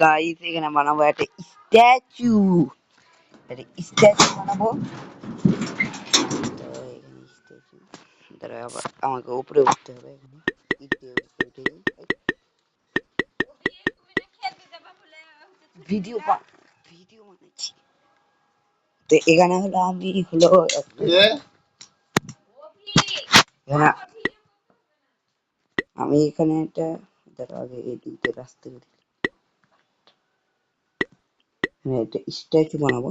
Guys এখানে বানাবো একটা স্ট্যাচু। একটা স্ট্যাচু বানাবো। তো এখানে স্ট্যাচু দাঁড়া, আবার আমাকে উপরে উঠতে হবে। এখানে ইট দিয়ে উপরে উঠে যাই। ভিডিও ভিডিও বানাচ্ছি। তো এখানে হলো আমি হলো আমি এখানে একটা দাঁড়া, আগে এই দিকটা রাস্তা করি। একটা স্ট্যাচু বানাবো।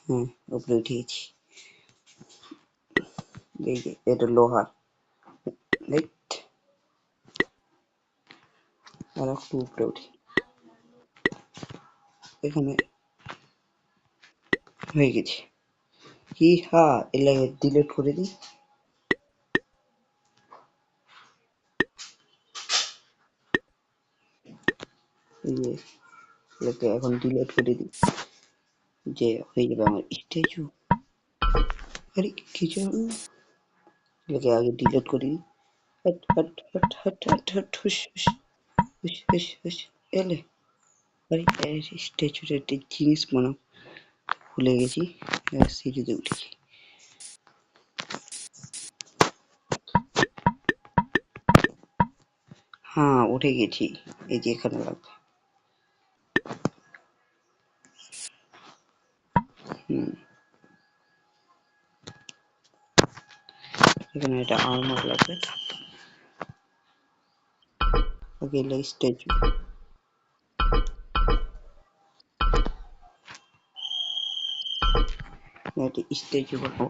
হ্যাঁ, উপরে উঠে গেছি। এই যে এটা লোহার। আর একটু উপরে উঠি। এখানে হয়ে গেছে। কি হা এলে ডিলিট করে দিই। এই যে এটাকে এখন ডিলিট করে দিই, যে হয়ে যাবে আমার স্ট্যাচু। আরে কিছু এটাকে আগে ডিলিট করে দিই। Hot hot hot hot hot hot হুস হুস হুস হুস হুস। এলে আরে স্ট্যাচুর একটা জিনিস বানাও, ভুলে গেছি। সিঁড়িতে উঠেছি। হ্যাঁ, উঠে গেছি। এই যে এখানে লাগবে। এখানে একটা আর্মার লাগবে। ওকে, স্ট্যাচু একটা স্ট্যাচু বানাবো।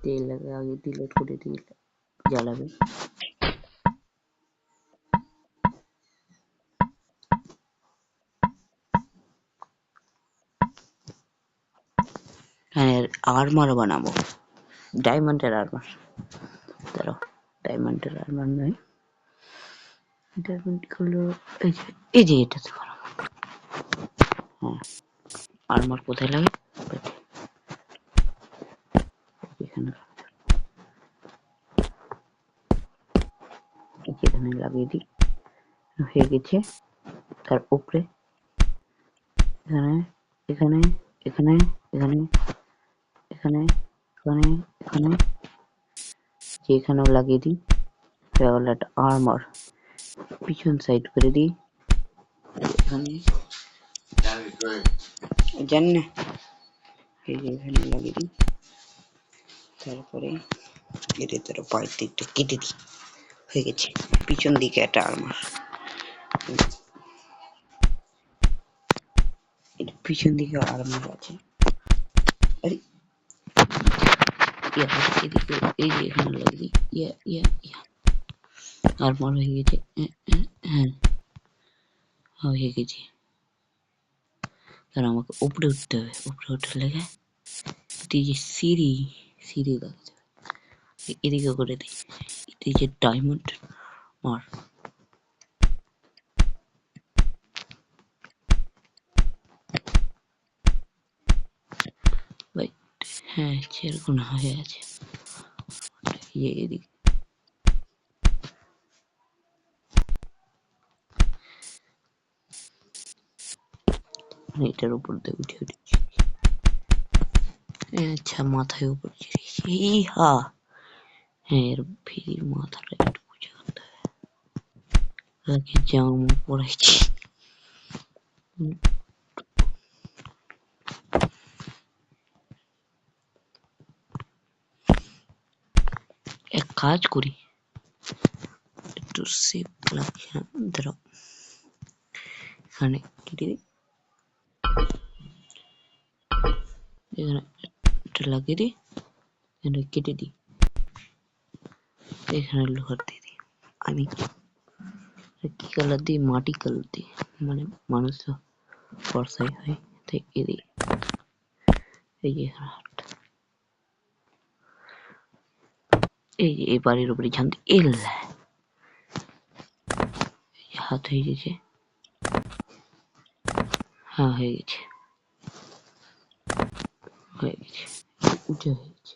তেল লাগে, আগে ডিলিট করে দিই, জ্বালাবে। হ্যাঁ, আর্মার বানাবো, ডায়মন্ডের আর্মার। ধরো ডায়মন্ডের আর্মার নয়, ডায়মন্ড গুলো এই যে এটাতে বানাবো। হ্যাঁ, আর্মার কোথায় লাগে? এখানে এখানে লাগিয়ে দিই। হয়ে গেছে। তার উপরে এখানে এখানে এখানে এখানে এখানে এখানে এখানে যে এখানেও লাগিয়ে দিই। তাহলে একটা আর্মার পিছন সাইড করে দিই। এখানে জানি না, এই যে এখানে লাগিয়ে দিই। তারপরে এদের তার পায়ের দিকটা কেটে দিই। হয়ে গেছে। পিছন দিকে একটা আর্মার। এটা পিছন দিকে আর্মার আছে। আরে এদিকে এই যে এখানে লাগিয়ে দিই। আর্মার হয়ে গেছে। হ্যাঁ, হয়ে গেছে। তাহলে আমাকে উপরে উঠতে হবে। উপরে উঠে লেগে এই যে সিঁড়ি সিঁড়ি লাগাতে হবে। এদিকে করে দিই। এদিকে ডায়মন্ড মার। ভাই হ্যাঁ, সেরকম হয়ে আছে। এদিকে এটার উপর দিয়ে উঠে উঠেছি। আচ্ছা, মাথায় উপর চেড়েছি। হা হ্যাঁ, এর ফিরির মাথাটা একটু বুঝে করতে হবে। জামা পড়াইছি। এক কাজ করি, একটু সেফ লাগছে না। ধরো এখানে কেটে দিই, এখানে এটা লাগিয়ে দিই, এখানে কেটে দিই, এখানে লোহার দিয়ে দিই। আমি কি কালার দিই? মাটি কালার দিই, মানে মানুষ বর্ষায় হয় তাই এদিকে। এই যে এই যে এই বাড়ির উপরে ঝান্তি এল হাত হয়ে গেছে। হ্যাঁ, হয়ে গেছে হয়ে গেছে উঠে হয়ে গেছে।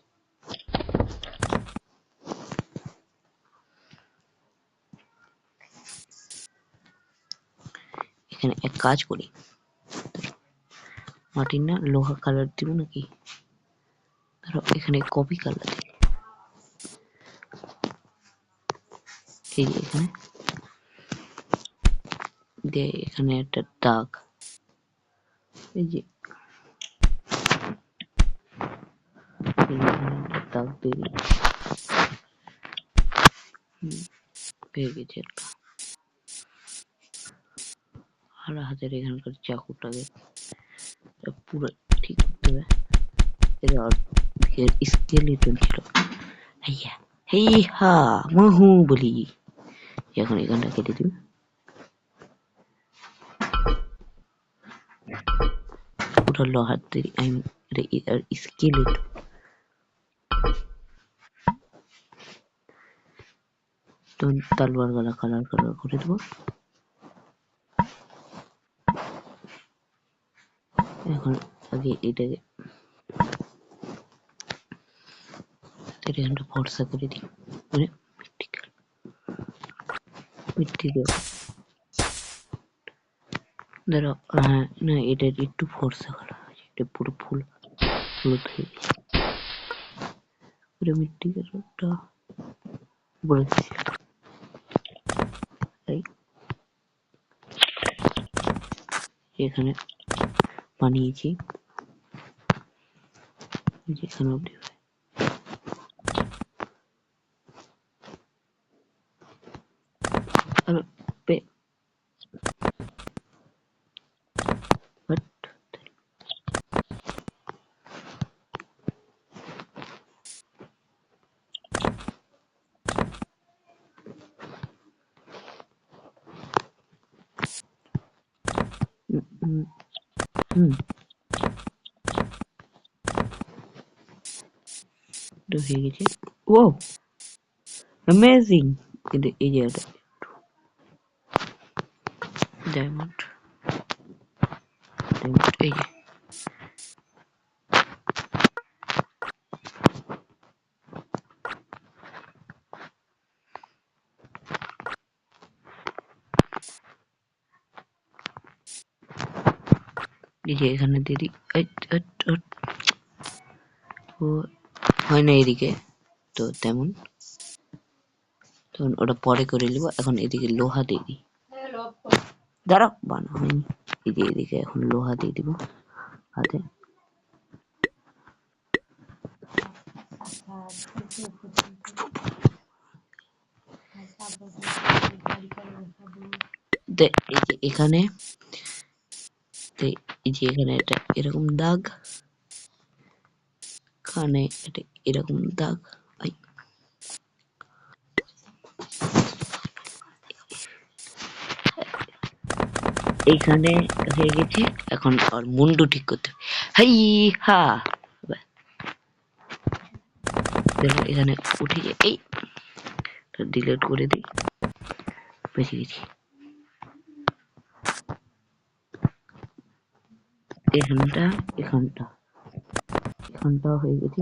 এখানে এক কাজ করি, মাটির না লোহা কালার দিব নাকি, ধরো এখানে কপি কালার দিই, এই যে এখানে দিয়ে এখানে একটা দাগ, এই যে দাগ দিয়ে দিই, পেয়ে গেছে একটা। আর হাতের এখানকার চাকুটাকে পুরো ঠিক করতে হবে, এর অর্ধেকের স্কেলেটন ছিল, হাইয়া হেই হা মাহু বলি, এখন এখানটা কেটে দিই, পুরো লোহার তৈরি আমি স্কেলেটন। তো তলোয়ার গলা কালার করে দেবো। এখন আগে এটাকে এখানটা ফর্সা করে দিই, মানে মিট্টি দেব, ধরো না এটা একটু ফর্সা করা আছে, এটা পুরো ফুল হলুদ হয়ে গেছে, পুরো মিট্টি কালারটা বলে দিচ্ছি, এখানে বানিয়েছি যেখানে অব্দি হয়ে গেছে। ও অ্যামেজিং, কিন্তু এই জায়গাটা ডায়মন্ড এই যে এখানে দিয়ে দিই, ও হয় না এদিকে, তো তেমন তখন ওটা পরে করে নিব, এখন এদিকে লোহা দিয়ে দিই, দাঁড়াও বানা হয়নি, এই যে এদিকে এখন লোহা দিয়ে দিব হাতে, এই যে এখানে এই যে এখানে একটা এরকম দাগ, কানে এটা এরকম দাগ, এইখানে হয়ে গেছে, এখন আর মুন্ডু ঠিক করতে হবে, হাই হা এখানে উঠে যায়, এই ডিলিট করে দিই, বেঁচে গেছি, এখানটা হয়ে গেছে,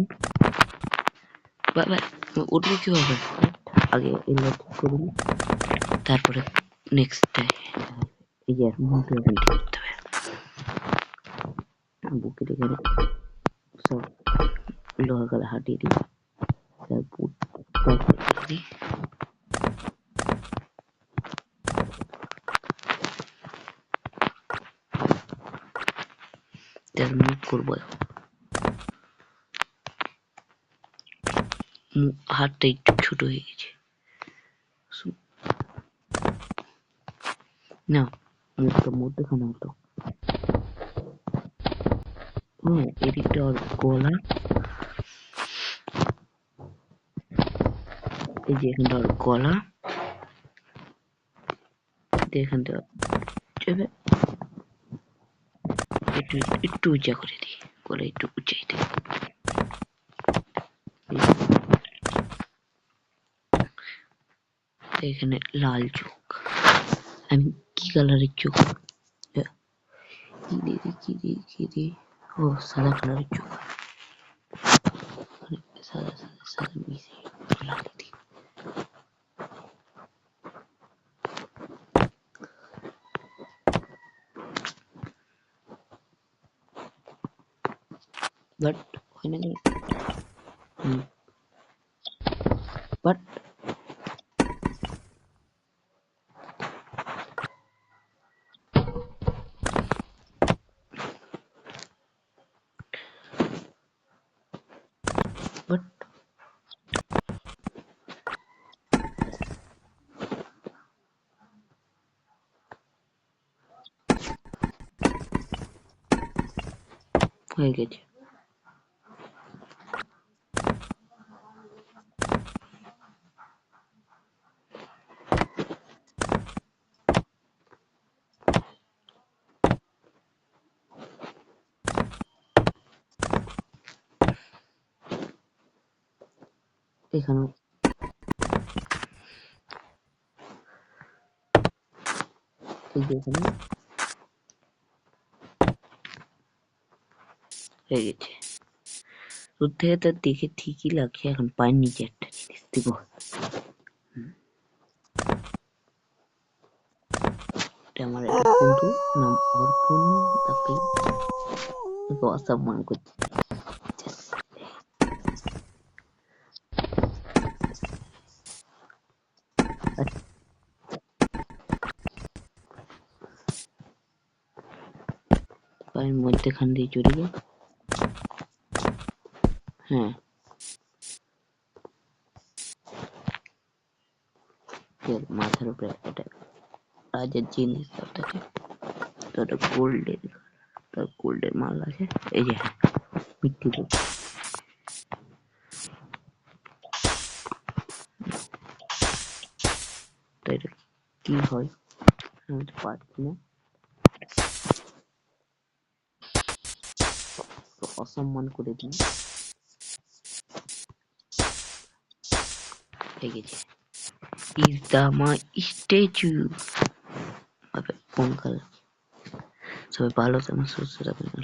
উঠবে কিভাবে, আগে এগুলো ঠিক করে নিই, তারপরে নেক্সট এই যে মুন্ডু এখন ঠিক করতে হবে, বুকের এখানে সব লোহা কালা হাঁটিয়ে দিই, তার মুখ করবো, হাতটা একটু ছোট হয়ে গেছে, না মুখটা মধ্যখানে হতো, এদিকটা ওর গলা, এই যে এখানটা ওর গলা, এখানটা যাবে একটু উঁচা করে দিই, গলা একটু উঁচাই দিই, এখানে লাল চোখ, আমি কি কালারের চোখ, কি রে ও সাদা কালারের চোখ, সাদা মিশে লাল দিই, বাট হয় না কেন? বাট বাট হয়ে গেছে। এখানে এই যে এখানে হয়ে গেছে। দূর থেকে তো দেখে ঠিকই লাগছে। এখন পায়ের নিচে একটা জিনিস দিব। এটা আমার একটা বন্ধু, নাম অর্পণ, তাকে অসম্মান করছে। পায়ের মধ্যেখান দিয়ে চলে যায়। হ্যাঁ, মাথার উপরে একটা রাজের জিনিস থাকে, তো ওটা গোল্ডের, তার গোল্ডের মাল আছে। এই যে বিক্রি করছে। তো এটা কি হয় আমি তো পারছি না, তো অসম্মান করে দিই। হয়ে গেছে। Is the my statue. Phone call. সবাই ভালো থাকুন, সুস্থ থাকুন।